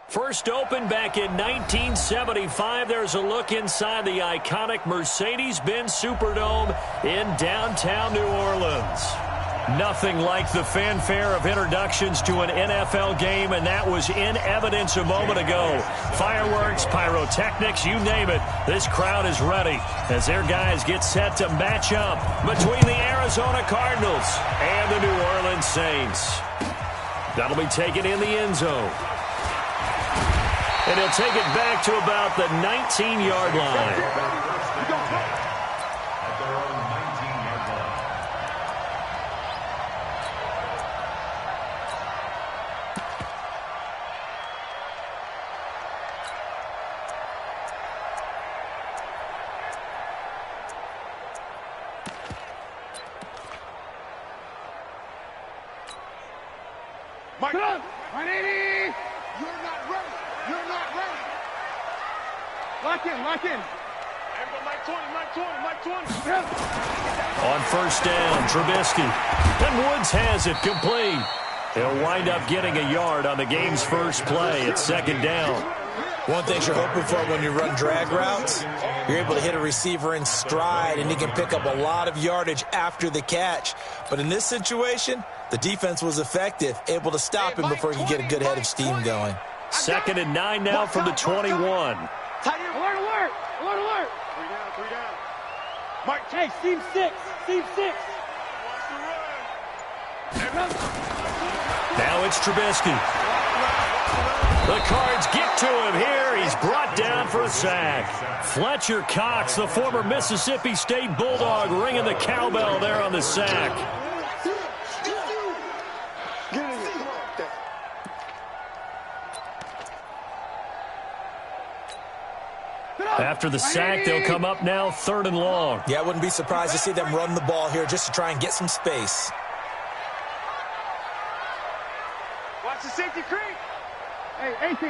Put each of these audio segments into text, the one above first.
First opened back in 1975, there's a look inside the iconic Mercedes-Benz Superdome in downtown New Orleans. Nothing like the fanfare of introductions to an NFL game, and that was in evidence a moment ago. Fireworks, pyrotechnics, you name it. This crowd is ready as their guys get set to match up between the Arizona Cardinals and the New Orleans Saints. That'll be taken in the end zone. And he'll take it back to about the 19-yard line. Mike, 180! You're not ready. You're not ready. Lock in, lock in. Everybody, Mike 20, Mike 20, Mike 20. On first down, Trubisky. And Woods has it complete. He'll wind up getting a yard on the game's first play at second down. One thing you're hoping for when you run drag routes, you're able to hit a receiver in stride, and he can pick up a lot of yardage after the catch. But in this situation, the defense was effective, able to stop him before he could get a good head of steam going. 2nd and 9 now from the 21. Alert, alert, alert, alert. 3 down. Mike, hey, seam 6, seam 6. Now it's Trubisky. The Cards get to him here. He's brought down for a sack. Fletcher Cox, the former Mississippi State Bulldog, ringing the cowbell there on the sack. After the sack, they'll come up now 3rd and long. Yeah, I wouldn't be surprised to see them run the ball here just to try and get some space. Watch the safety creep. Hey, 18.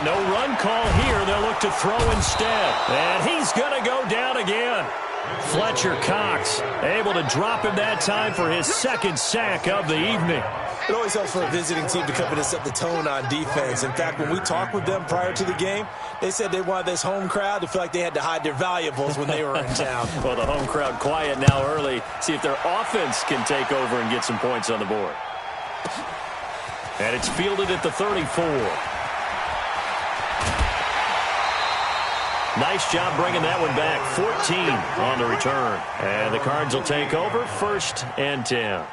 No run call here. They'll look to throw instead. And he's going to go down again. Fletcher Cox able to drop him that time for his 2nd sack of the evening. It always helps for a visiting team to come in and set the tone on defense. In fact, when we talked with them prior to the game, they said they wanted this home crowd to feel like they had to hide their valuables when they were in town. Well, the home crowd quiet now early. See if their offense can take over and get some points on the board. And it's fielded at the 34. Nice job bringing that one back. 14 on the return. And the Cards will take over 1st and 10.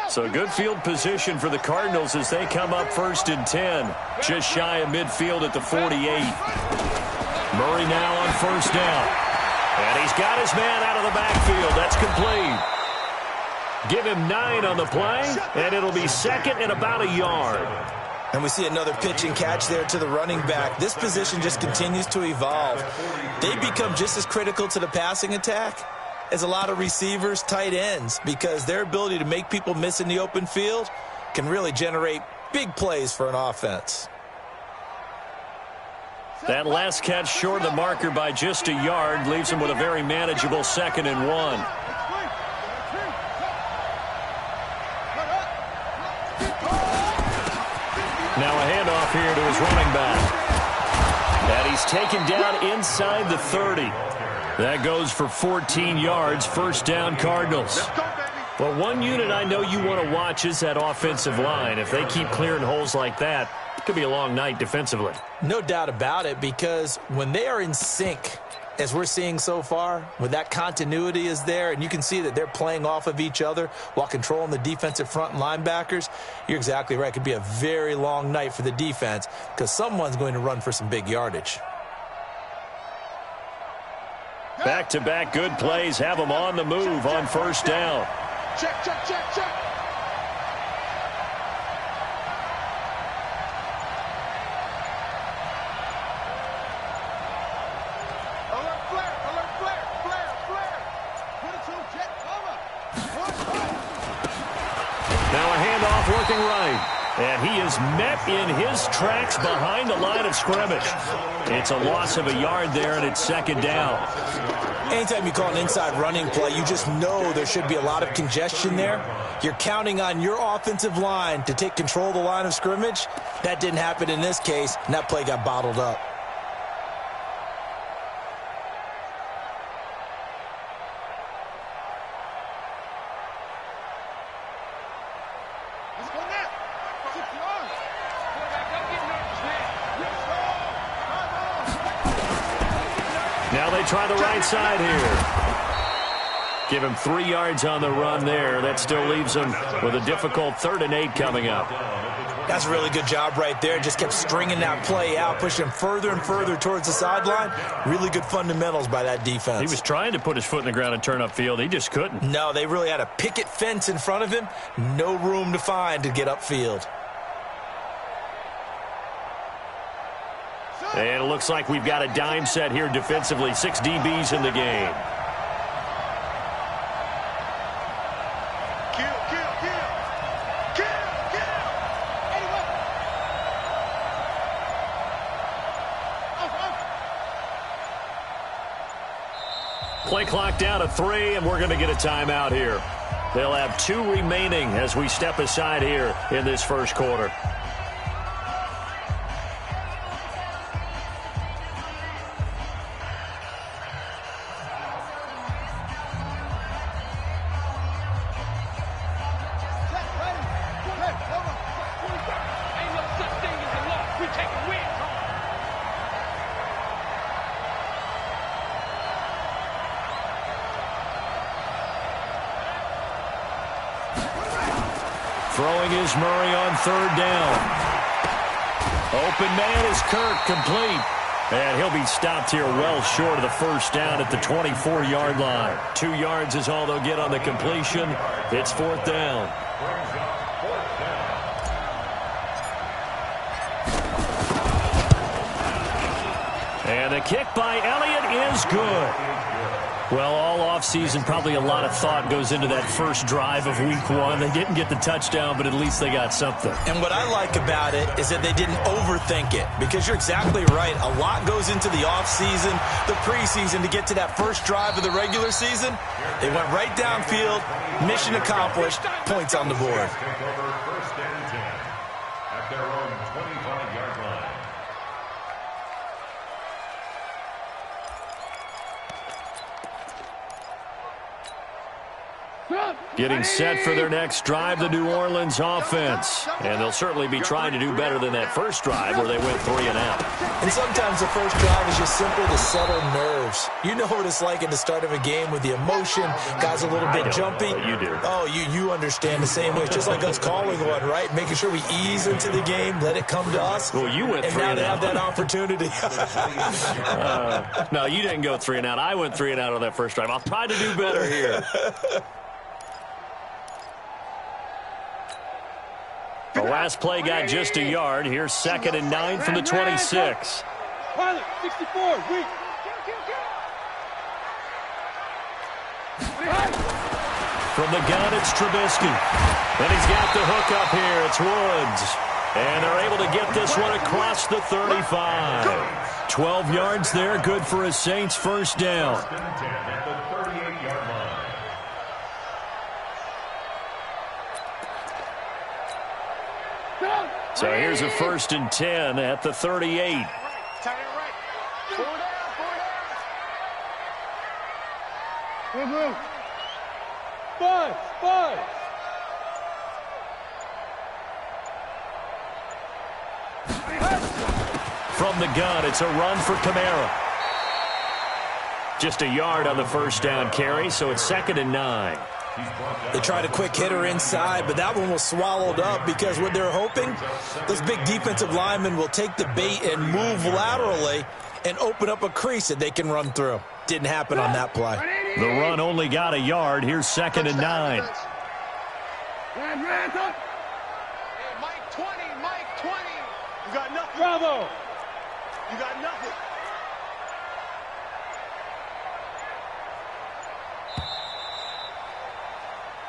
So good field position for the Cardinals as they come up 1st and 10. Just shy of midfield at the 48. Murray now on 1st down. And he's got his man out of the backfield. That's complete. Give him 9 on the play, and it'll be 2nd and about a yard. And we see another pitch and catch there to the running back. This position just continues to evolve. They become just as critical to the passing attack as a lot of receivers, tight ends, because their ability to make people miss in the open field can really generate big plays for an offense. That last catch short of the marker by just a yard leaves him with a very manageable 2nd and 1. Now a handoff here to his running back. And he's taken down inside the 30. That goes for 14 yards, 1st down Cardinals. Well, one unit I know you want to watch is that offensive line. If they keep clearing holes like that, it could be a long night defensively. No doubt about it, because when they are in sync, as we're seeing so far, when that continuity is there and you can see that they're playing off of each other while controlling the defensive front and linebackers, you're exactly right. It could be a very long night for the defense because someone's going to run for some big yardage. Back-to-back good plays have them on the move on first down. Check, check, check, check. Alert flare, alert flare, flare, flare. 22 jet cover. Now a handoff working right. And he is met in his tracks behind the line of scrimmage. It's a loss of a yard there, and it's second down. Anytime you call an inside running play, you just know there should be a lot of congestion there. You're counting on your offensive line to take control of the line of scrimmage. That didn't happen in this case, and that play got bottled up. Let's go now. 6 yards. Now they try the right side here. Give him 3 yards on the run there. That still leaves him with a difficult 3rd and 8 coming up. That's a really good job right there. Just kept stringing that play out, pushing him further and further towards the sideline. Really good fundamentals by that defense. He was trying to put his foot in the ground and turn upfield. He just couldn't. No, they really had a picket fence in front of him. No room to find to get upfield. And it looks like we've got a dime set here defensively. 6 DBs in the game. Kill, kill, kill. Kill, kill. Anyway. Play clock down to 3, and we're going to get a timeout here. They'll have 2 remaining as we step aside here in this first quarter. Throwing is Murray on 3rd down. Open man is Kirk, complete. And he'll be stopped here well short of the first down at the 24-yard line. 2 yards is all they'll get on the completion. It's 4th down. And the kick by Elliott is good. Well, all offseason, probably a lot of thought goes into that first drive of week 1. They didn't get the touchdown, but at least they got something. And what I like about it is that they didn't overthink it, because you're exactly right. A lot goes into the offseason, the preseason, to get to that first drive of the regular season. They went right downfield, mission accomplished, points on the board. First and 10 at their own 25-yard line. Getting set for their next drive, the New Orleans offense. And they'll certainly be trying to do better than that first drive where they went 3 and out. And sometimes the first drive is just simply to settle nerves. You know what it's like at the start of a game with the emotion. Guys a little bit jumpy. You do. Oh, you understand the same way. It's just like us calling one, right? Making sure we ease into the game, let it come to us. Well, you went 3 and now and they out. have that opportunity. No, you didn't go 3 and out. I went 3 and out on that first drive. I'll try to do better here. The last play got just a yard. Here's 2nd and 9 from the 26. Pilot, 64, weak. From the gun, it's Trubisky. And he's got the hook up here. It's Woods. And they're able to get this one across the 35. 12 yards there, good for a Saints first down. So here's a 1st and 10 at the 38. Tight end right. 4 down, 4 down. Move. 5. From the gun, it's a run for Kamara. Just a yard on the first down carry, so it's 2nd and 9. They tried a quick hitter inside, but that one was swallowed up because what they're hoping, those big defensive linemen will take the bait and move laterally and open up a crease that they can run through. Didn't happen on that play. The run only got a yard. Here's 2nd and 9. Hey, Mike 20, Mike 20. You got nothing. Bravo. You got nothing.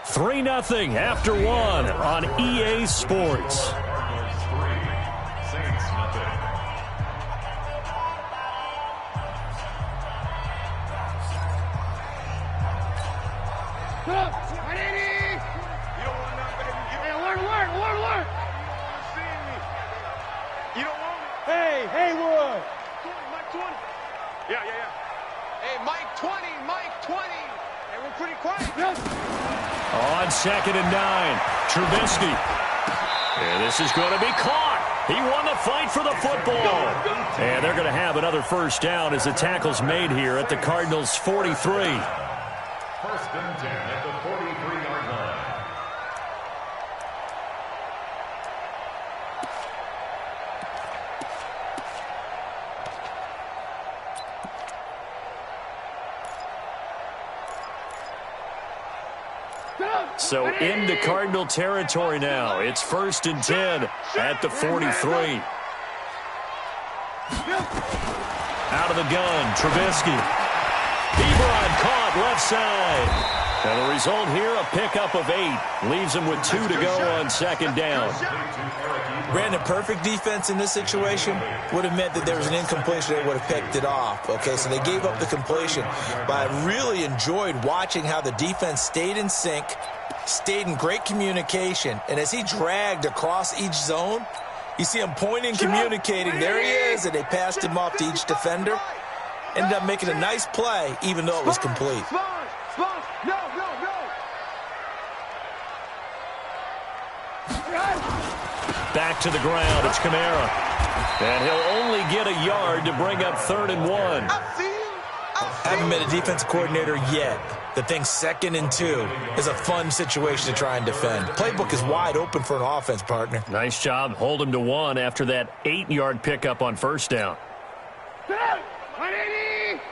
Three 3-0 after 1 on EA Sports. Hey, Haywood. Mike 20. Yeah. Hey, Mike 20, Mike 20. Hey, we're pretty quiet. On 2nd and 9, Trubisky. And this is going to be caught. He won the fight for the football. And they're going to have another first down as the tackle's made here at the Cardinals' 43. 1st and 10 at the 43-yard line. So into Cardinal territory now. It's 1st and 10 at the 43. Out of the gun, Trubisky. Ebron caught left side. And the result here, a pickup of 8. Leaves him with 2 to go on 2nd down. Brandon, perfect defense in this situation would have meant that there was an incompletion. They would have picked it off. Okay, so they gave up the completion. But I really enjoyed watching how the defense stayed in sync, stayed in great communication. And as he dragged across each zone, you see him pointing, communicating. There he is, and they passed him off to each defender. Ended up making a nice play, even though it was complete. No. Back to the ground, it's Kamara. And he'll only get a yard to bring up 3rd and 1. Haven't been a defensive coordinator yet. The thing 2nd and 2 is a fun situation to try and defend. Playbook is wide open for an offense, partner. Nice job. Hold him to 1 after that 8-yard pickup on 1st down. 180.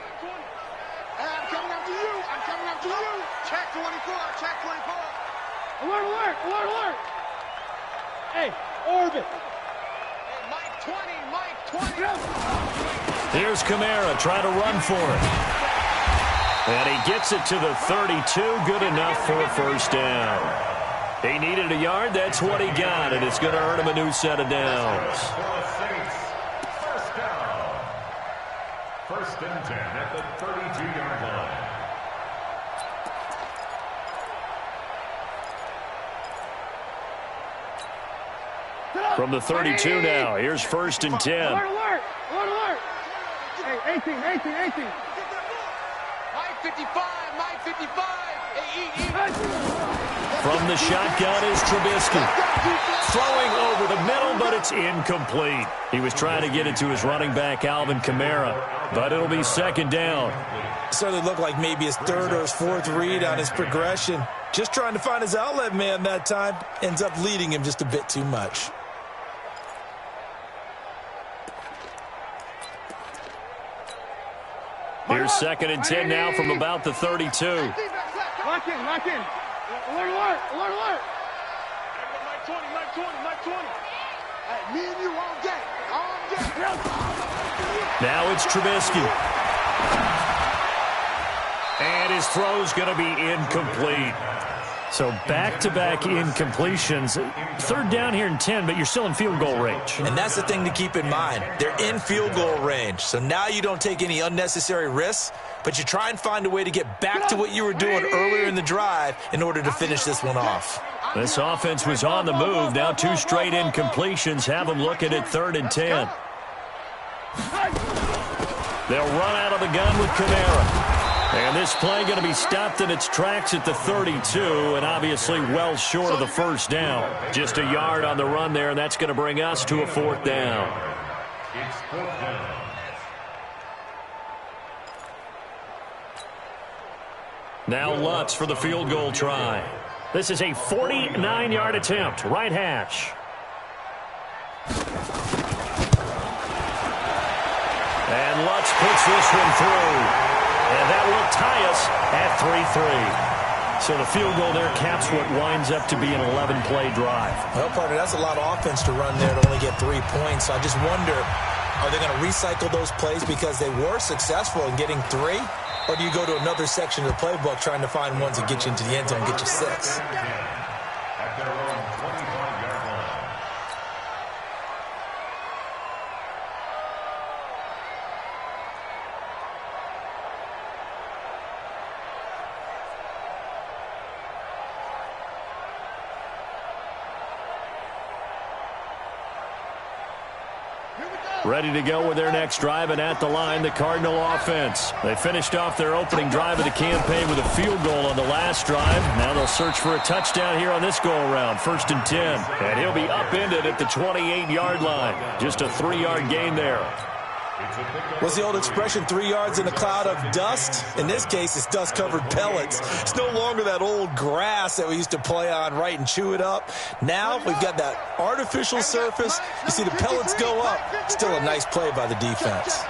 I'm coming after you. Check 24. Alert. Hey, Orbit. Hey, Mike 20. Here's Kamara trying to run for it. And he gets it to the 32. Good enough for a first down. He needed a yard. That's what he got, and it's going to earn him a new set of downs. First down. 1st and 10 at the 32-yard line. From the 32 now, here's 1st and 10. Alert. Hey, 18. Mike 55. Hey, From the shotgun is Trubisky. Throwing over the middle, but it's incomplete. He was trying to get it to his running back, Alvin Kamara, but it'll be 2nd down. Certainly looked like maybe his 3rd or his 4th read on his progression. Just trying to find his outlet man that time. Ends up leading him just a bit too much. Here's 2nd and 10 now from about the 32. Lock in. Alert. Mike 20. Hey, me and you all day. Now it's Trubisky. And his throw's going to be incomplete. So back-to-back incompletions. 3rd down here and 10, but you're still in field goal range. And that's the thing to keep in mind. They're in field goal range. So now you don't take any unnecessary risks, but you try and find a way to get back to what you were doing earlier in the drive in order to finish this one off. This offense was on the move. Now 2 straight incompletions have them looking at 3rd and 10. They'll run out of the gun with Kamara. And this play going to be stopped in its tracks at the 32, and obviously well short of the first down. Just a yard on the run there, and that's going to bring us to a 4th down. It's 4th down. Now Lutz for the field goal try. This is a 49-yard attempt, right hash. And Lutz puts this one through. And that will tie us at 3-3. So the field goal there caps what winds up to be an 11-play drive. Well, partner, that's a lot of offense to run there to only get 3 points. So I just wonder, are they going to recycle those plays because they were successful in getting 3? Or do you go to another section of the playbook trying to find ones that get you into the end zone and get you 6? At their own 25-yard line. Ready to go with their next drive, and at the line, the Cardinal offense. They finished off their opening drive of the campaign with a field goal on the last drive. Now they'll search for a touchdown here on this go-around, 1st and 10. And he'll be upended at the 28-yard line. Just a 3-yard gain there. What's the old expression, 3 yards in a cloud of dust? In this case, it's dust-covered pellets. It's no longer that old grass that we used to play on, right, and chew it up. Now we've got that artificial surface. You see the pellets go up. Still a nice play by the defense.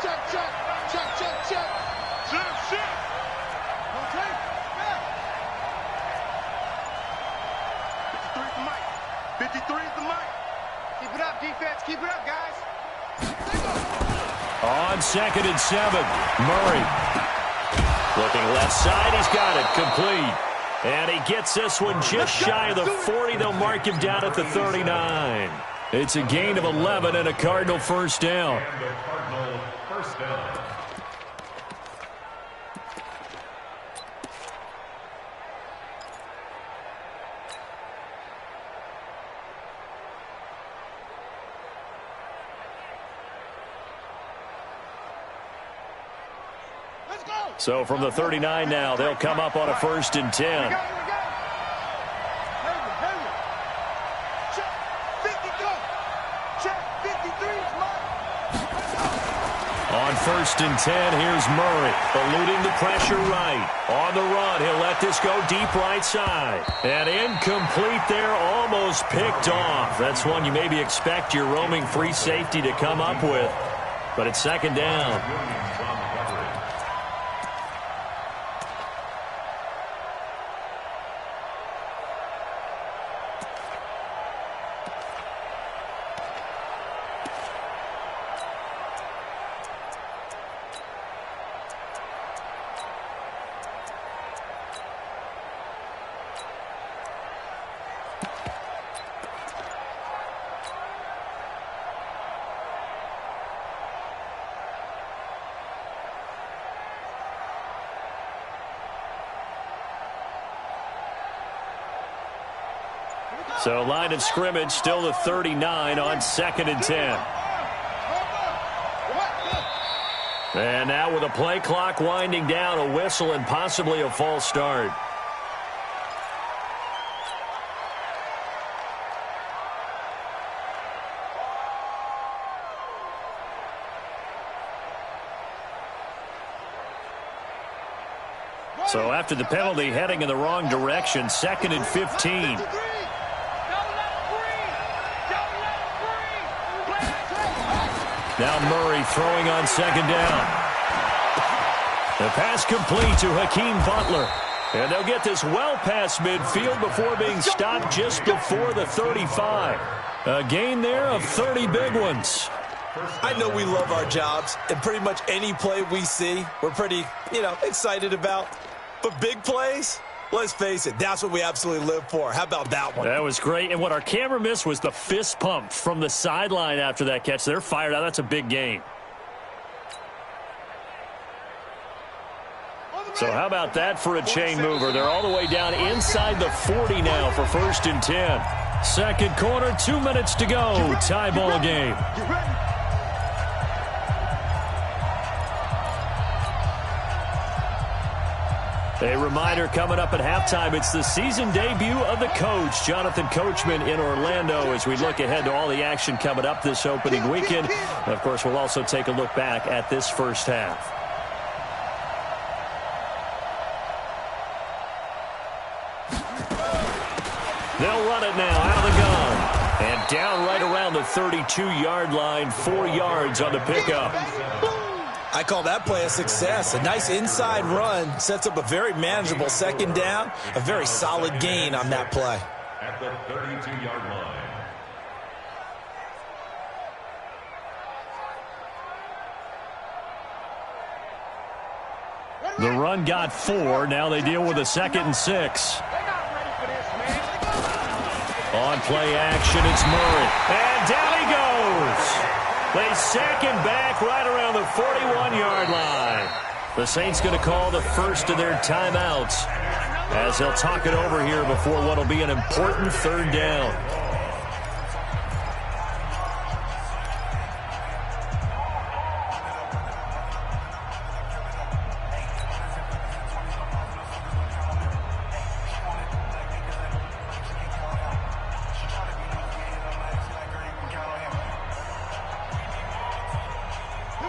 Keep it up, defense. Keep it up, guys. On 2nd and 7, Murray. Looking left side, he's got it, complete. And he gets this one just shy of the 40. They'll mark him down at the 39. It's a gain of 11 and a Cardinal first down. And the Cardinal first down. So from the 39 now, they'll come up on a 1st and 10. On 1st and 10, here's Murray, eluding the pressure right. On the run, he'll let this go deep right side. And incomplete there, almost picked off. That's one you maybe expect your roaming free safety to come up with. But it's 2nd down. So line of scrimmage still the 39 on 2nd and 10. And now with a play clock winding down, a whistle and possibly a false start. So after the penalty, heading in the wrong direction, 2nd and 15. Now Murray throwing on 2nd down. The pass complete to Hakeem Butler. And they'll get this well past midfield before being stopped just before the 35. A gain there of 30 big ones. I know we love our jobs, and pretty much any play we see, we're pretty, excited about. But big plays, let's face it, that's what we absolutely live for. How about that one? That was great. And what our camera missed was the fist pump from the sideline after that catch. They're fired out. That's a big gain. So how about that for a chain mover? They're all the way down inside the 40 now for 1st and 10. Second quarter, 2 minutes to go. Tie ball game. A reminder coming up at halftime, it's the season debut of the coach, Jonathan Coachman in Orlando, as we look ahead to all the action coming up this opening weekend. And of course, we'll also take a look back at this first half. They'll run it now out of the gun. And down right around the 32-yard line, 4 yards on the pickup. I call that play a success. A nice inside run sets up a very manageable second down. A very solid gain on that play. At the 32-yard line. The run got 4. Now they deal with a 2nd and 6. On play action, it's Murray. And down he goes. They sack him back right around the 41-yard line. The Saints going to call the first of their timeouts as they'll talk it over here before what will be an important 3rd down.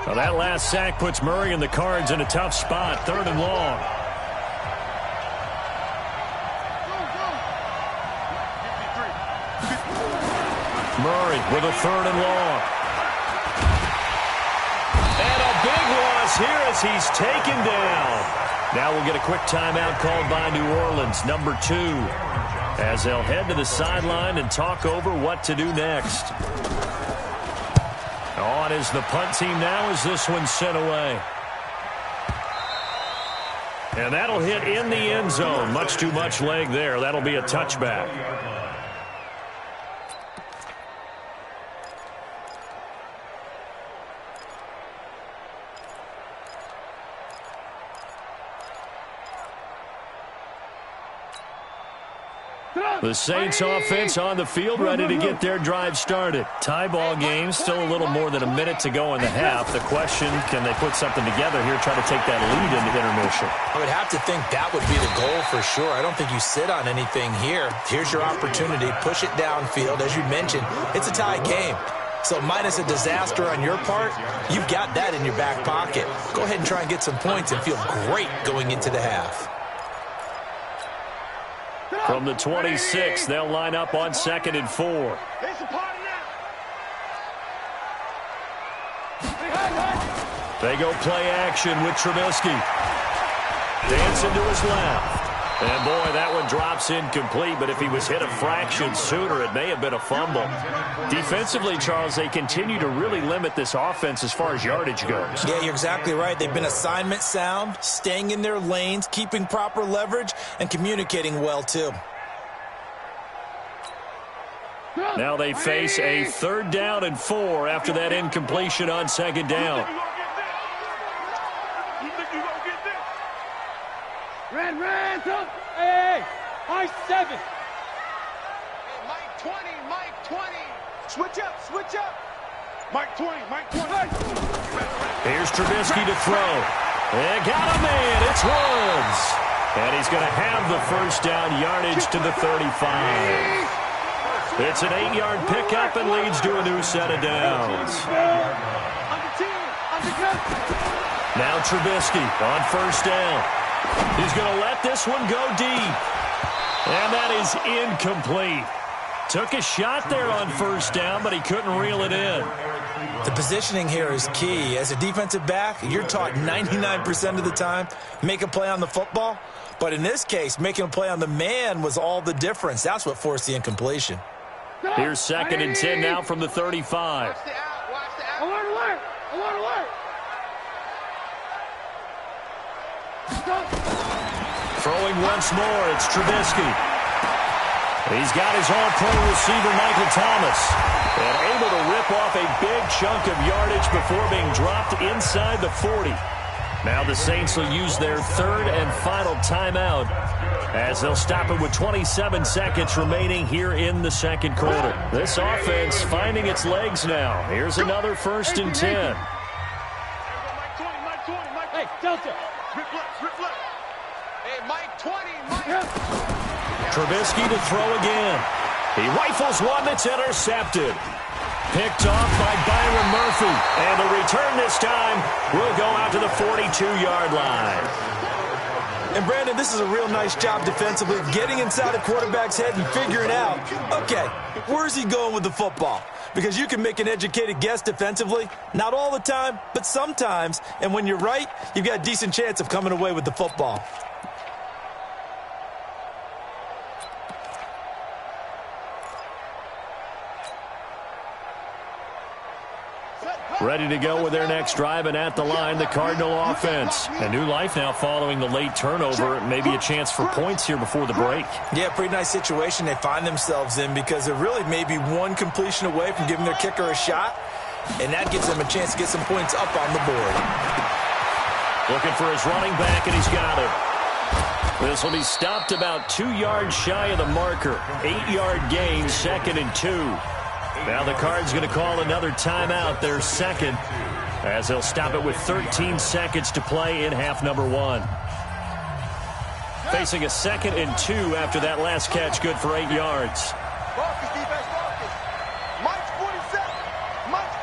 Well, that last sack puts Murray and the Cards in a tough spot. 3rd and long. Murray with a 3rd and long. And a big loss here as he's taken down. Now we'll get a quick timeout called by New Orleans, number 2, as they'll head to the sideline and talk over what to do next. On is the punt team now as this one's sent away. And that'll hit in the end zone. Much too much leg there. That'll be a touchback. The Saints offense on the field, ready to get their drive started. Tie ball game, still a little more than a minute to go in the half. The question, can they put something together here, try to take that lead into intermission? I would have to think that would be the goal for sure. I don't think you sit on anything here. Here's your opportunity. Push it downfield. As you mentioned, it's a tie game. So minus a disaster on your part, you've got that in your back pocket. Go ahead and try and get some points and feel great going into the half. From the 26, they'll line up on 2nd and 4. They go play action with Trubisky. Dancing to his left. And, boy, that one drops incomplete, but if he was hit a fraction sooner, it may have been a fumble. Defensively, Charles, they continue to really limit this offense as far as yardage goes. Yeah, you're exactly right. They've been assignment sound, staying in their lanes, keeping proper leverage, and communicating well, too. Now they face a 3rd down and 4 after that incompletion on 2nd down. Red, up. Hey, Mike 7. Hey, Mike 20, Mike 20. Switch up. Mike 20. Here's Trubisky to throw. And got a man. It's Woods. And he's going to have the 1st down, yardage to the 35. It's an 8-yard pickup and leads to a new set of downs. Now Trubisky on 1st down. He's going to let this one go deep. And that is incomplete. Took a shot there on 1st down, but he couldn't reel it in. The positioning here is key. As a defensive back, you're taught 99% of the time, make a play on the football. But in this case, making a play on the man was all the difference. That's what forced the incompletion. Here's 2nd and 10 now from the 35. Watch the out. Alert. Throwing once more, it's Trubisky. He's got his all-pro receiver, Michael Thomas, and able to rip off a big chunk of yardage before being dropped inside the 40. Now the Saints will use their 3rd and final timeout as they'll stop it with 27 seconds remaining here in the 2nd quarter. This offense finding its legs now. Here's another 1st and 10. Hey, Delta. Rip left. Hey, Mike 20, Trubisky to throw again. He rifles one that's intercepted. Picked off by Byron Murphy. And the return this time will go out to the 42-yard line. And, Brandon, this is a real nice job defensively of getting inside a quarterback's head and figuring out, okay, where's he going with the football? Because you can make an educated guess defensively, not all the time, but sometimes. And when you're right, you've got a decent chance of coming away with the football. Ready to go with their next drive, and at the line, the Cardinal offense. A new life now following the late turnover. Maybe a chance for points here before the break. Yeah, pretty nice situation they find themselves in because they're really maybe one completion away from giving their kicker a shot, and that gives them a chance to get some points up on the board. Looking for his running back, and he's got it. This will be stopped about 2 yards shy of the marker. 8-yard gain, 2nd and 2. Now the Cards going to call another timeout, their second, as they'll stop it with 13 seconds to play in half number 1. Facing a 2nd and 2 after that last catch, good for 8 yards. Marcus, defense, Marcus. Mike's 47. Mike's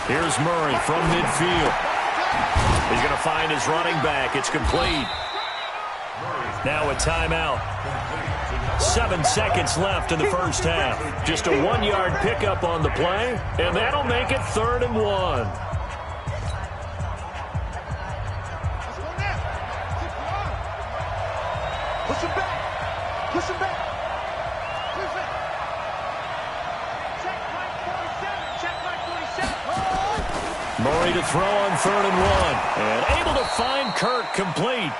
47. Here's Murray from midfield. He's going to find his running back. It's complete. Now a timeout. 7 seconds left in the first half. Just a 1-yard pickup on the play, and that'll make it 3rd and 1. Push him back. Push him back. Check Mike 47. Check Mike 47. Murray to throw on 3rd and 1. And able to find Kirk complete.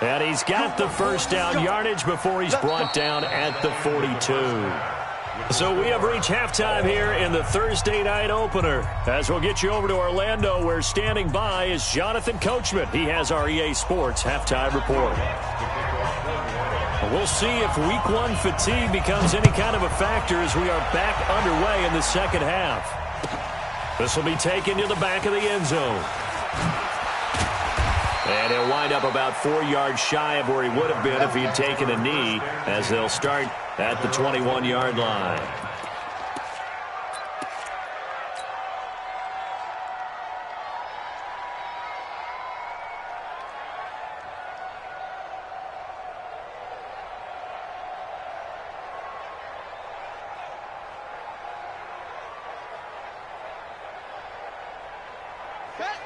And he's got the first down yardage before he's brought down at the 42. So we have reached halftime here in the Thursday night opener. As we'll get you over to Orlando, where standing by is Jonathan Coachman. He has our EA Sports halftime report. We'll see if Week 1 fatigue becomes any kind of a factor as we are back underway in the second half. This will be taken to the back of the end zone. And he'll wind up about 4 yards shy of where he would have been if he had taken a knee, as they'll start at the 21-yard line.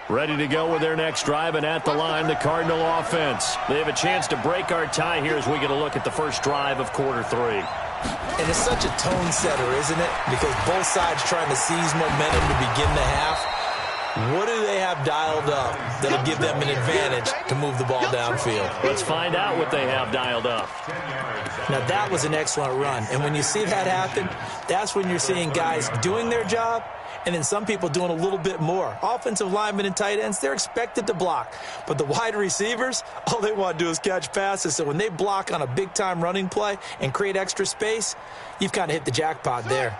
Ready to go with their next drive, and at the line, the Cardinal offense. They have a chance to break our tie here as we get a look at the first drive of quarter 3. And it's such a tone setter, isn't it? Because both sides trying to seize momentum to begin the half. What do they have dialed up that'll give them an advantage to move the ball downfield? Let's find out what they have dialed up. Now, that was an excellent run. And when you see that happen, that's when you're seeing guys doing their job and then some people doing a little bit more. Offensive linemen and tight ends, they're expected to block. But the wide receivers, all they want to do is catch passes. So when they block on a big-time running play and create extra space, you've kind of hit the jackpot there.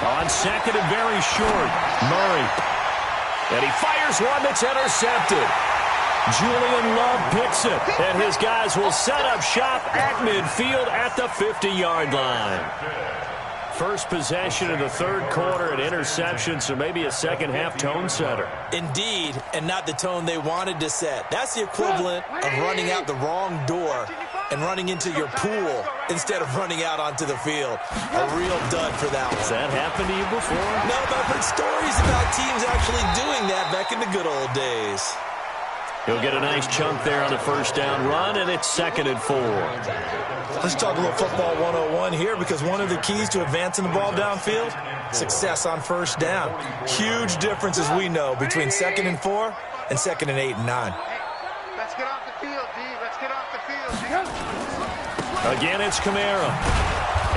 On second and very short, Murray. And he fires one that's intercepted. Julian Love picks it, and his guys will set up shop at midfield at the 50-yard line. First possession of the third quarter, an interception, so maybe a second-half tone setter. Indeed, and not the tone they wanted to set. That's the equivalent of running out the wrong door and running into your pool instead of running out onto the field. A real dud for that one. Has that happened to you before? No, but I've heard stories about teams actually doing that back in the good old days. He'll get a nice chunk there on the first down run, and it's 2nd and 4. Let's talk a little football 101 here, because one of the keys to advancing the ball downfield, success on first down. Huge difference, as we know, between 2nd and 4 and 2nd and 8 and 9. Let's get off the field, D. Let's get off the field. Again, it's Kamara.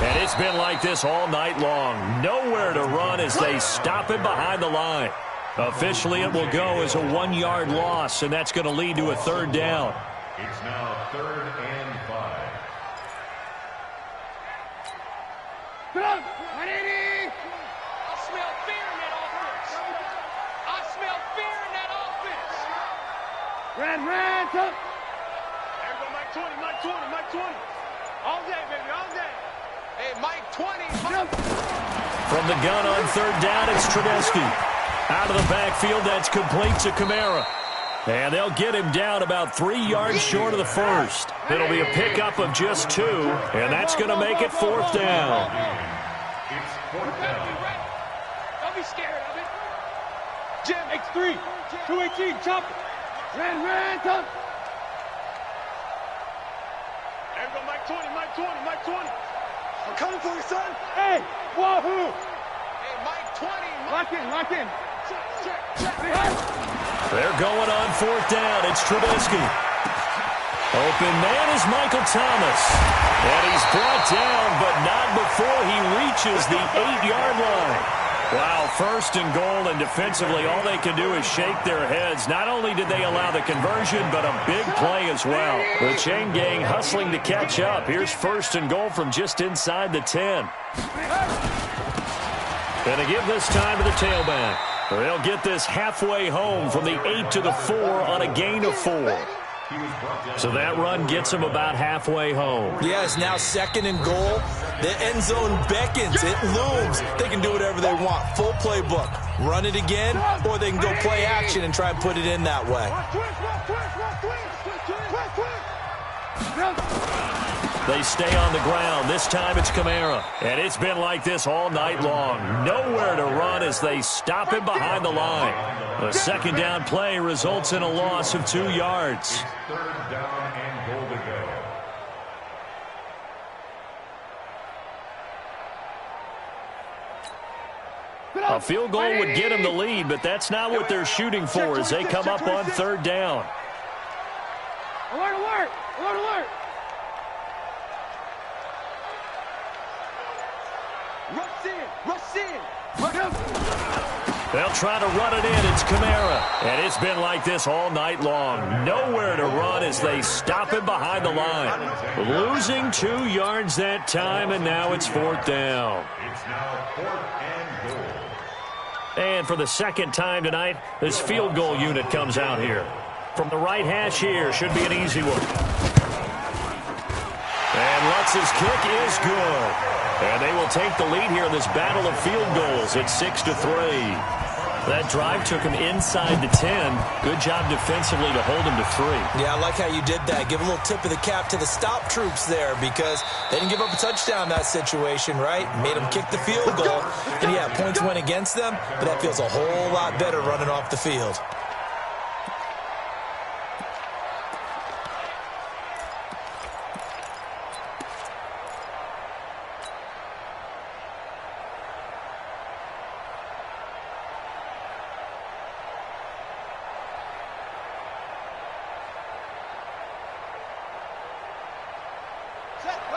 And it's been like this all night long. Nowhere to run as they stop him behind the line. Officially, it will go as a 1-yard loss, and that's going to lead to a third down. It's now 3rd and 5. Get up! 180! I smell fear in that offense. I smell fear in that offense. Red, up! Everybody, Mike 20, Mike 20, Mike 20. All day, baby, all day. Hey, Mike, 20. From the gun on third down, it's Trubisky. Out of the backfield, that's complete to Kamara. And they'll get him down about 3 yards short of the first. It'll be a pickup of just 2, and that's going to make it fourth down. It's fourth down. Don't be scared of it. Jim, X3, 218, chop it. Ran, top. Everybody, Mike 20, Mike 20, Mike 20. I'm coming for you, son. Hey, wahoo. Hey, Mike 20. Lock in. Check. They're going on fourth down. It's Trubisky. Open man is Michael Thomas. And he's brought down, but not before he reaches the 8-yard line. Wow, first and goal, and defensively all they can do is shake their heads. Not only did they allow the conversion, but a big play as well. The chain gang hustling to catch up. Here's first and goal from just inside the 10. Going to give this time to the tailback. They'll get this halfway home from the 8 to the 4 on a gain of 4. So that run gets them about halfway home. Yeah, it's now second and goal. The end zone beckons. It looms. They can do whatever they want. Full playbook. Run it again, or they can go play action and try and put it in that way. They stay on the ground. This time it's Kamara. And it's been like this all night long. Nowhere to run as they stop him behind the line. The second down play results in a loss of 2 yards. Third down and goal to go. A field goal would get them the lead, but that's not what they're shooting for as they come up on third down. Alert. Rush in. They'll try to run it in. It's Kamara. And it's been like this all night long. Nowhere to run as they stop him behind the line. Losing 2 yards that time, and now it's fourth down. It's now fourth and goal. And for the second time tonight, this field goal unit comes out here. From the right hash here, should be an easy one. And Lutz's kick is good. And they will take the lead here in this battle of field goals at 6-3. That drive took him inside the 10. Good job defensively to hold him to 3. Yeah, I like how you did that. Give a little tip of the cap to the stop troops there because they didn't give up a touchdown in that situation, right? Made them kick the field goal. And yeah, points went against them, but that feels a whole lot better running off the field.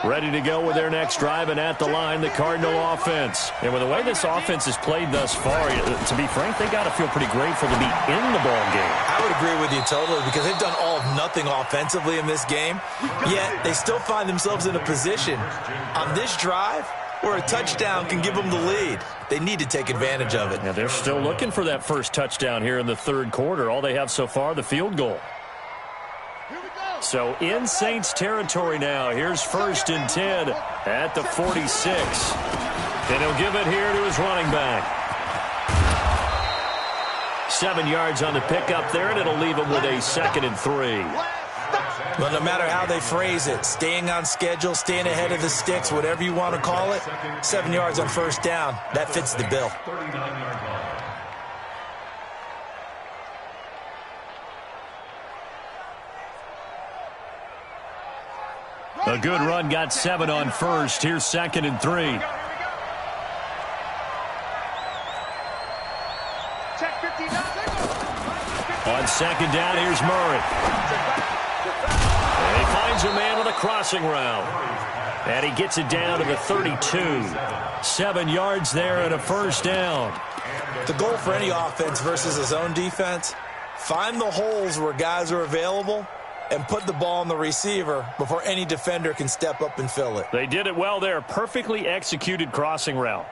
Ready to go with their next drive, and at the line, the Cardinal offense. And with the way this offense has played thus far, to be frank, they got to feel pretty grateful to be in the ball game. I would agree with you totally because they've done all of nothing offensively in this game, yet they still find themselves in a position on this drive where a touchdown can give them the lead. They need to take advantage of it. Yeah, they're still looking for that first touchdown here in the third quarter. All they have so far, the field goal. So in Saints territory now. Here's first and 10 at the 46. And he'll give it here to his running back. 7 yards on the pickup there, and it'll leave him with a 2nd and 3. But no matter how they phrase it, staying on schedule, staying ahead of the sticks, whatever you want to call it, 7 yards on first down, that fits the bill. 39-yard line. A good run got 7 on first. Here's 2nd and 3. On second down, here's Murray. And he finds a man on the crossing route. And he gets it down to the 32. 7 yards there and a first down. The goal for any offense versus his own defense, find the holes where guys are available and put the ball on the receiver before any defender can step up and fill it. They did it well there. Perfectly executed crossing route.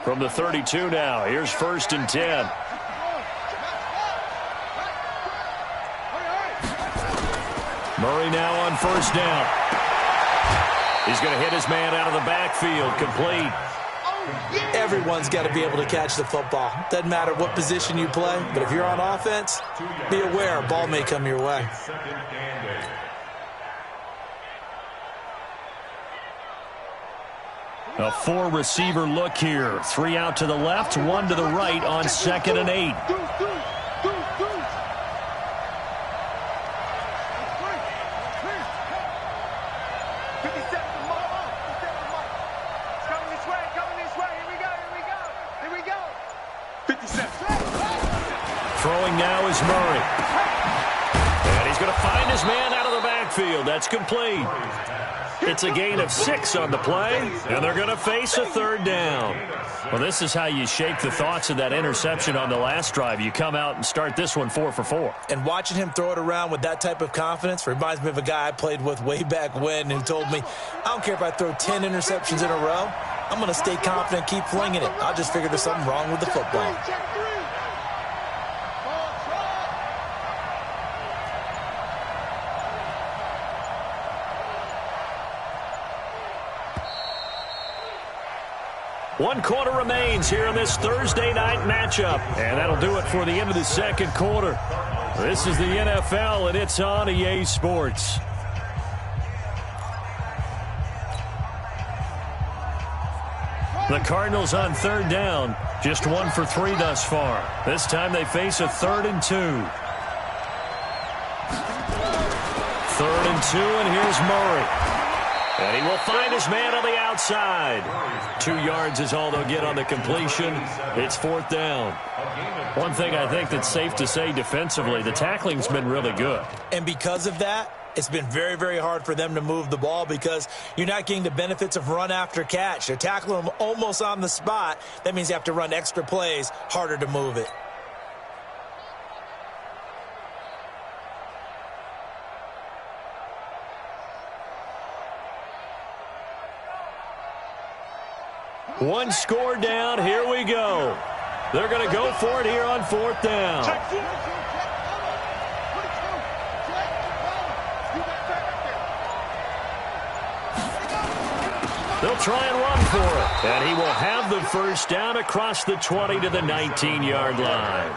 From the 32 now, here's 1st and 10. Murray now on 1st down. He's going to hit his man out of the backfield, complete. Everyone's got to be able to catch the football. Doesn't matter what position you play, but if you're on offense, be aware a ball may come your way. A 4-receiver look here. 3 out to the left, 1 to the right on 2nd and 8. Throwing now is Murray. And he's going to find his man out of the backfield. That's complete. It's a gain of 6 on the play, and they're going to face a 3rd down. Well, this is how you shake the thoughts of that interception on the last drive. You come out and start this one 4 for 4. And watching him throw it around with that type of confidence reminds me of a guy I played with way back when who told me, I don't care if I throw 10 interceptions in a row. I'm going to stay confident, keep flinging it. I just figured there's something wrong with the football. One quarter remains here in this Thursday night matchup. And that'll do it for the end of the 2nd quarter. This is the NFL, and it's on EA Sports. The Cardinals on 3rd down. Just 1 for 3 thus far. This time they face a 3rd and 2. 3rd and 2, and here's Murray. And he will find his man on the outside. 2 yards is all they'll get on the completion. It's 4th down. One thing I think that's safe to say defensively, the tackling's been really good. And because of that, it's been very, very hard for them to move the ball because you're not getting the benefits of run after catch. They're tackling them almost on the spot. That means you have to run extra plays, harder to move it. One score down. Here we go. They're going to go for it here on 4th down. They'll try and run for it. And he will have the 1st down across the 20 to the 19-yard line.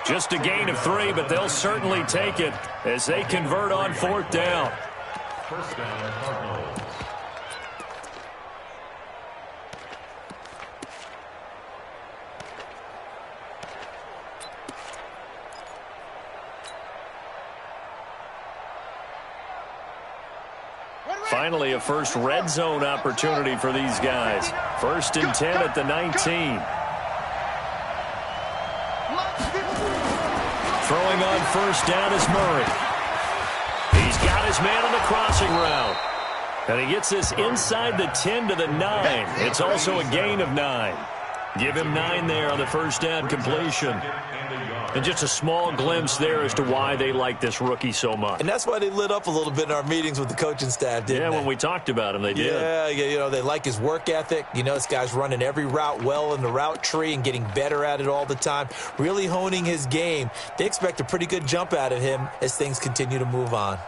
Just a gain of 3, but they'll certainly take it as they convert on 4th down. 1st down, Cardinals. Finally, a first red zone opportunity for these guys. 1st and 10 at the 19. Throwing on 1st down is Murray. He's got his man on the crossing route. And he gets this inside the 10 to the 9. It's also a gain of 9. Give him 9 there on the 1st down completion. And just a small glimpse there as to why they like this rookie so much. And that's why they lit up a little bit in our meetings with the coaching staff, didn't they? Yeah, when we talked about him, they did. Yeah, you know, they like his work ethic. You know, this guy's running every route well in the route tree and getting better at it all the time, really honing his game. They expect a pretty good jump out of him as things continue to move on.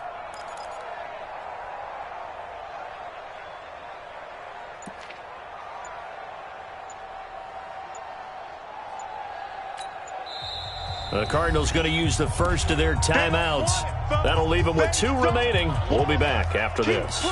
The Cardinals going to use the first of their timeouts. That'll leave them with 2 remaining. We'll be back after this.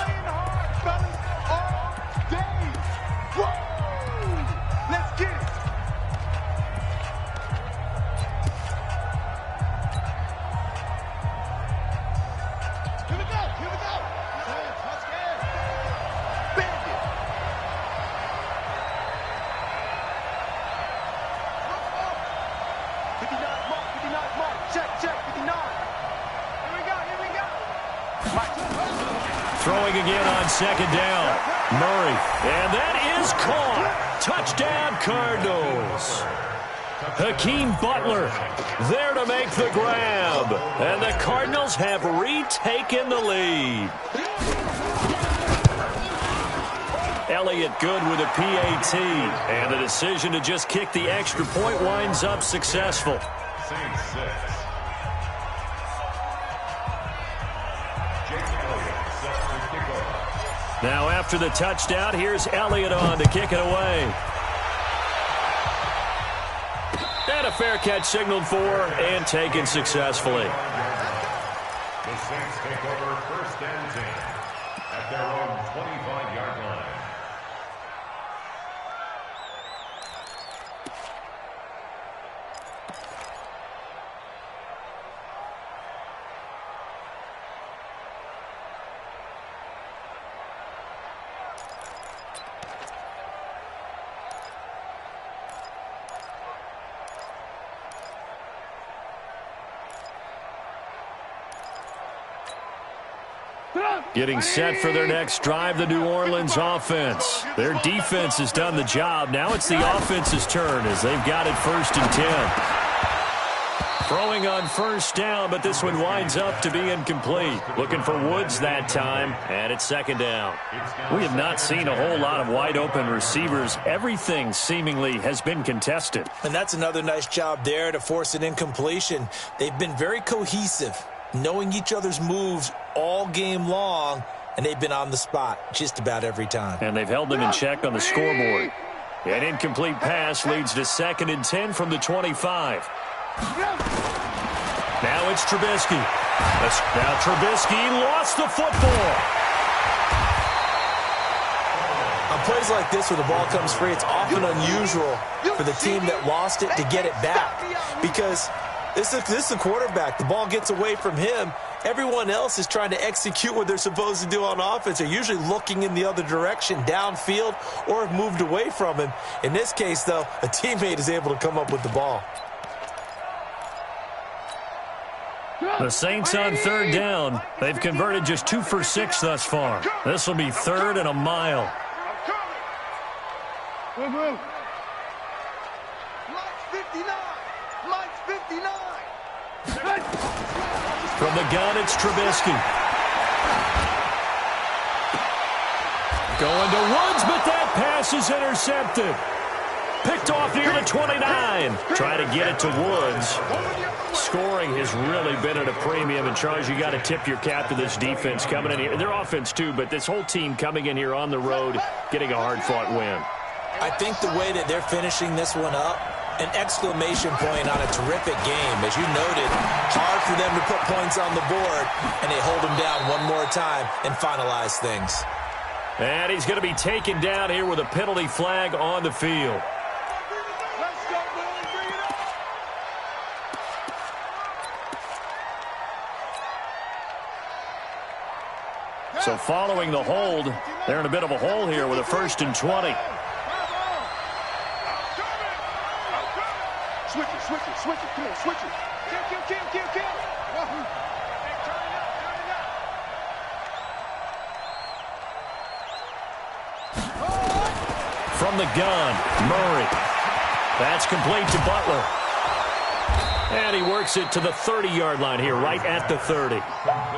Throwing again on 2nd down. Murray. And that is caught. Touchdown, Cardinals. Hakeem Butler there to make the grab. And the Cardinals have retaken the lead. Elliott good with a PAT. And the decision to just kick the extra point winds up successful. Saints 6. Now after the touchdown, here's Elliott on to kick it away. And a fair catch signaled for and taken successfully. The Saints take over 1st and 10 at their own 25-yard line. Getting set for their next drive, the New Orleans offense. Their defense has done the job. Now it's the offense's turn as they've got it 1st and 10. Throwing on 1st down, but this one winds up to be incomplete. Looking for Woods that time, and it's 2nd down. We have not seen a whole lot of wide-open receivers. Everything seemingly has been contested. And that's another nice job there to force an incompletion. They've been very cohesive, knowing each other's moves all game long, and they've been on the spot just about every time. And they've held them in check on the scoreboard. An incomplete pass leads to 2nd and 10 from the 25. Now it's Trubisky. Now Trubisky lost the football. On plays like this where the ball comes free, it's often unusual for the team that lost it to get it back, because this is a quarterback. The ball gets away from him. Everyone else is trying to execute what they're supposed to do on offense. They're usually looking in the other direction, downfield, or have moved away from him. In this case, though, a teammate is able to come up with the ball. The Saints on 3rd down. They've converted just 2 for 6 thus far. This will be 3rd and a mile. Mike 59. Mike 59. From the gun, it's Trubisky. Going to Woods, but that pass is intercepted. Picked off near the 29. Try to get it to Woods. Scoring has really been at a premium. And, Charles, you got to tip your cap to this defense coming in here. Their offense, too, but this whole team coming in here on the road, getting a hard-fought win. I think the way that they're finishing this one up, an exclamation point on a terrific game. As you noted, hard for them to put points on the board, and they hold them down one more time and finalize things. And he's going to be taken down here with a penalty flag on the field. Let's go, Billy. Bring it up. So following the hold, they're in a bit of a hole here with a 1st and 20. Switch it. Come on, switch it. Kill. From the gun, Murray. That's complete to Butler. And he works it to the 30-yard line here, right at the 30.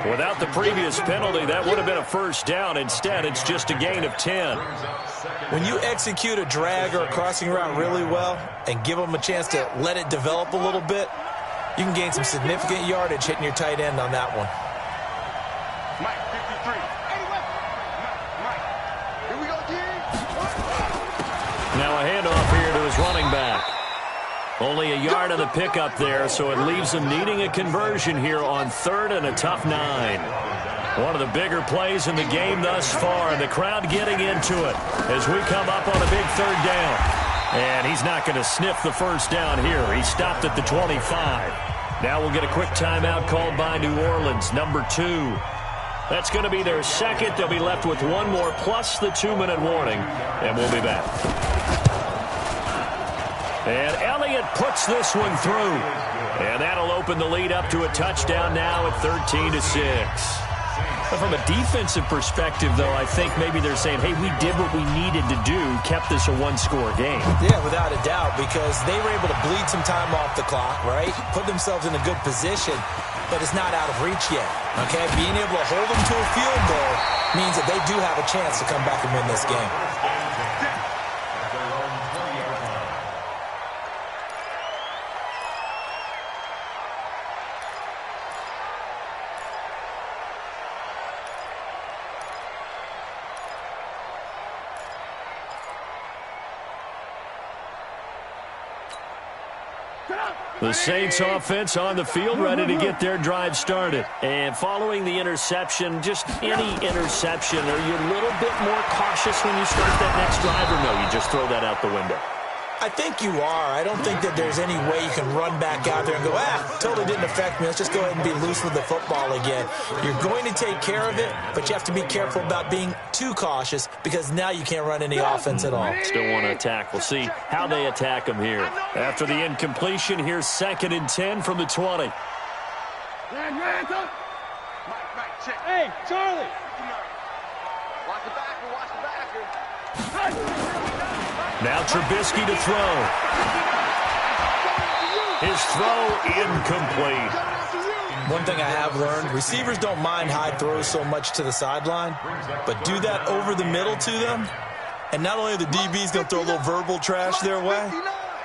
Without the previous penalty, that would have been a 1st down. Instead, it's just a gain of 10. When you execute a drag or a crossing route really well and give them a chance to let it develop a little bit, you can gain some significant yardage hitting your tight end on that one. Mike 53. Mike. Here we go, again. Now a handoff here to his running back. Only a yard on the pickup there, so it leaves them needing a conversion here on 3rd and a tough 9. One of the bigger plays in the game thus far, and the crowd getting into it as we come up on a big 3rd down. And he's not going to sniff the 1st down here. He stopped at the 25. Now we'll get a quick timeout called by New Orleans, number 2. That's going to be their 2nd. They'll be left with one more plus the 2-minute warning, and we'll be back. And Elliott puts this one through. And that'll open the lead up to a touchdown now at 13-6. But from a defensive perspective, though, I think maybe they're saying, hey, we did what we needed to do, kept this a one-score game. Yeah, without a doubt, because they were able to bleed some time off the clock, right? Put themselves in a good position, but it's not out of reach yet, okay? Being able to hold them to a field goal means that they do have a chance to come back and win this game. The Saints offense on the field, ready to get their drive started. And following the interception, just any interception, are you a little bit more cautious when you start that next drive, or no, you just throw that out the window? I think you are. I don't think that there's any way you can run back out there and go, totally didn't affect me. Let's just go ahead and be loose with the football again. You're going to take care of it, but you have to be careful about being too cautious because now you can't run any offense at all. Still want to attack. We'll see how they attack them here. After the incompletion, here's 2nd and 10 from the 20. Hey, Charlie. Watch the backer, watch the backer. Now Trubisky to throw. His throw incomplete. One thing I have learned, receivers don't mind high throws so much to the sideline, but do that over the middle to them, and not only are the DBs going to throw a little verbal trash their way,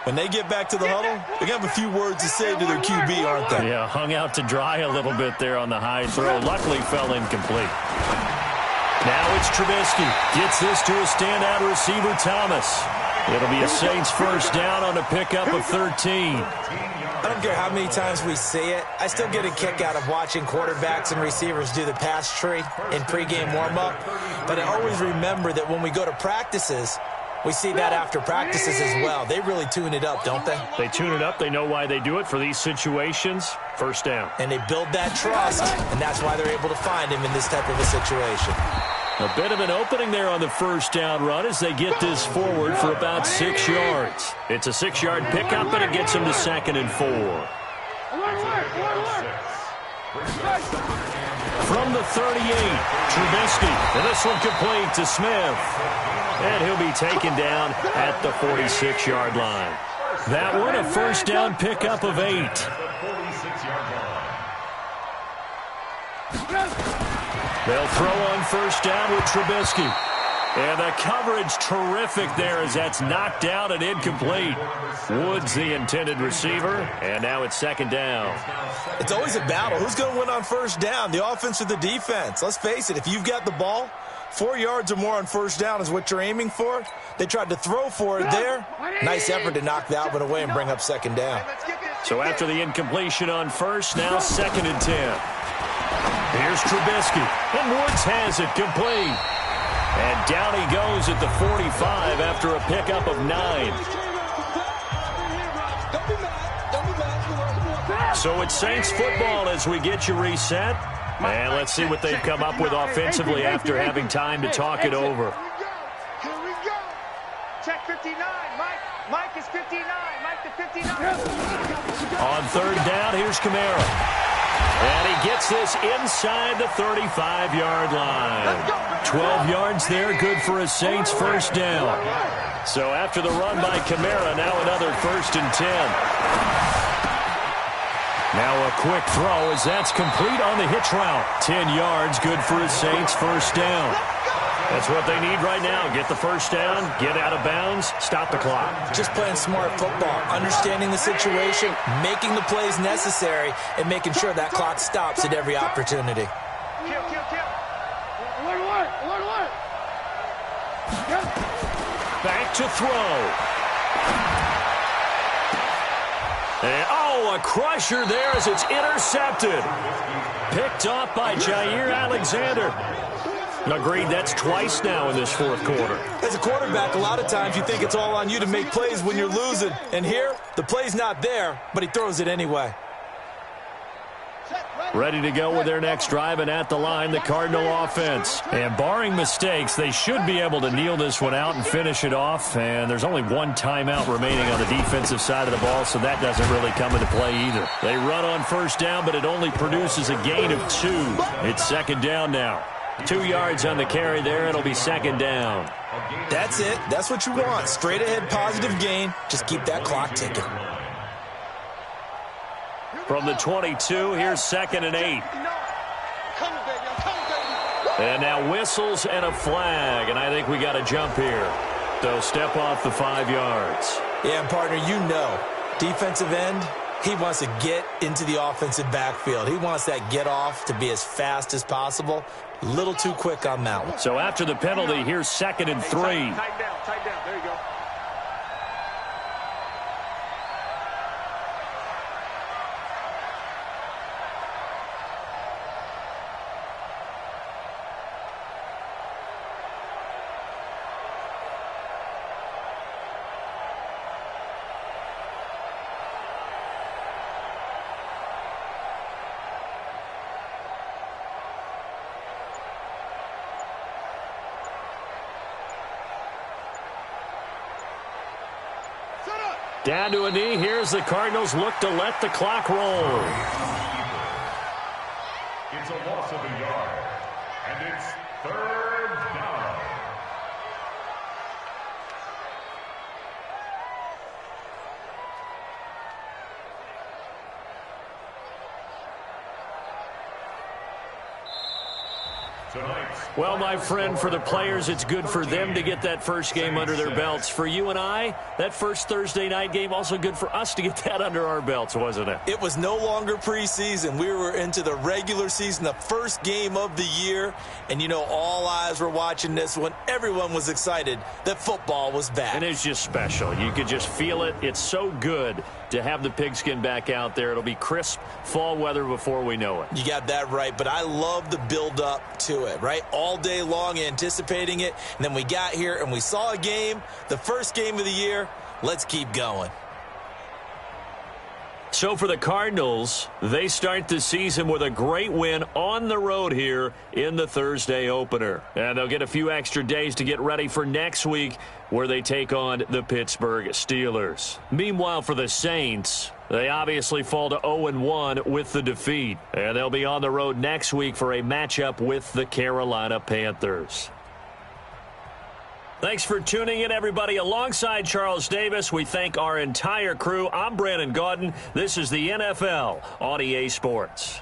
when they get back to the huddle, they're going to have a few words to say to their QB, aren't they? Yeah, hung out to dry a little bit there on the high throw. Luckily fell incomplete. Now it's Trubisky. Gets this to a standout receiver, Thomas. It'll be a Saints first down on a pickup of 13. I don't care how many times we see it. I still get a kick out of watching quarterbacks and receivers do the pass tree in pregame warm-up. But I always remember that when we go to practices, we see that after practices as well. They really tune it up, don't they? They tune it up. They know why they do it for these situations. First down. And they build that trust, and that's why they're able to find him in this type of a situation. A bit of an opening there on the first down run as they get this forward for about 6 yards. It's a 6-yard pickup, and it gets them to 2nd and 4. From the 38, Trubisky. And this one complete to Smith. And he'll be taken down at the 46-yard line. That one a first down pickup of 8. They'll throw on first down with Trubisky. And the coverage terrific there as that's knocked down and incomplete. Woods the intended receiver, and now it's 2nd down. It's always a battle. Who's going to win on first down, the offense or the defense? Let's face it, if you've got the ball, 4 yards or more on first down is what you're aiming for. They tried to throw for it there. Nice effort to knock that one away and bring up 2nd down. So after the incompletion on first, now 2nd and 10. Here's Trubisky, and Woods has it complete. And down he goes at the 45 after a pickup of 9. So it's Saints football as we get you reset. And let's see what they've come up with offensively after having time to talk it over. Here we go. Check 59. Mike is 59. Mike to 59. On 3rd down, here's Kamara. And he gets this inside the 35-yard line. 12 yards there, good for a Saints first down. So after the run by Kamara, now another 1st and 10. Now a quick throw as that's complete on the hitch route. 10 yards, good for a Saints first down. That's what they need right now. Get the first down, get out of bounds, stop the clock. Just playing smart football, understanding the situation, making the plays necessary, and making sure that clock stops at every opportunity. Kill. Back to throw. And, a crusher there as it's intercepted. Picked off by Jair Alexander. Agreed, that's twice now in this 4th quarter. As a quarterback, a lot of times you think it's all on you to make plays when you're losing. And here, the play's not there, but he throws it anyway. Ready to go with their next drive, and at the line, the Cardinal offense. And barring mistakes, they should be able to kneel this one out and finish it off. And there's only one timeout remaining on the defensive side of the ball, so that doesn't really come into play either. They run on first down, but it only produces a gain of 2. It's 2nd down now. 2 yards on the carry there. It'll be 2nd down. That's it. That's what you want. Straight ahead, positive gain. Just keep that clock ticking. From the 22, here's 2nd and 8. And now whistles and a flag, and I think we got a jump here. So step off the 5 yards. Yeah, and partner, you know, defensive end, he wants to get into the offensive backfield. He wants that get off to be as fast as possible. A little too quick on that one. So after the penalty, here's 2nd and 3. Tighten down. There you go. Down to a knee. Here's the Cardinals look to let the clock roll. It's a loss of a yard, and it's 3rd down. Well, my friend, for the players, it's good for them to get that first game under their belts. For you and I, that first Thursday night game, also good for us to get that under our belts, wasn't it? It was no longer preseason. We were into the regular season, the first game of the year. And, you know, all eyes were watching this when everyone was excited that football was back. And it's just special. You could just feel it. It's so good to have the pigskin back out there. It'll be crisp fall weather before we know it. You got that right, but I love the build-up to it, right? All day long anticipating it, and then we got here and we saw a game, the first game of the year. Let's keep going. So for the Cardinals, they start the season with a great win on the road here in the Thursday opener. And they'll get a few extra days to get ready for next week where they take on the Pittsburgh Steelers. Meanwhile, for the Saints, they obviously fall to 0-1 with the defeat. And they'll be on the road next week for a matchup with the Carolina Panthers. Thanks for tuning in, everybody. Alongside Charles Davis, we thank our entire crew. I'm Brandon Gaudin. This is the NFL on EA Sports.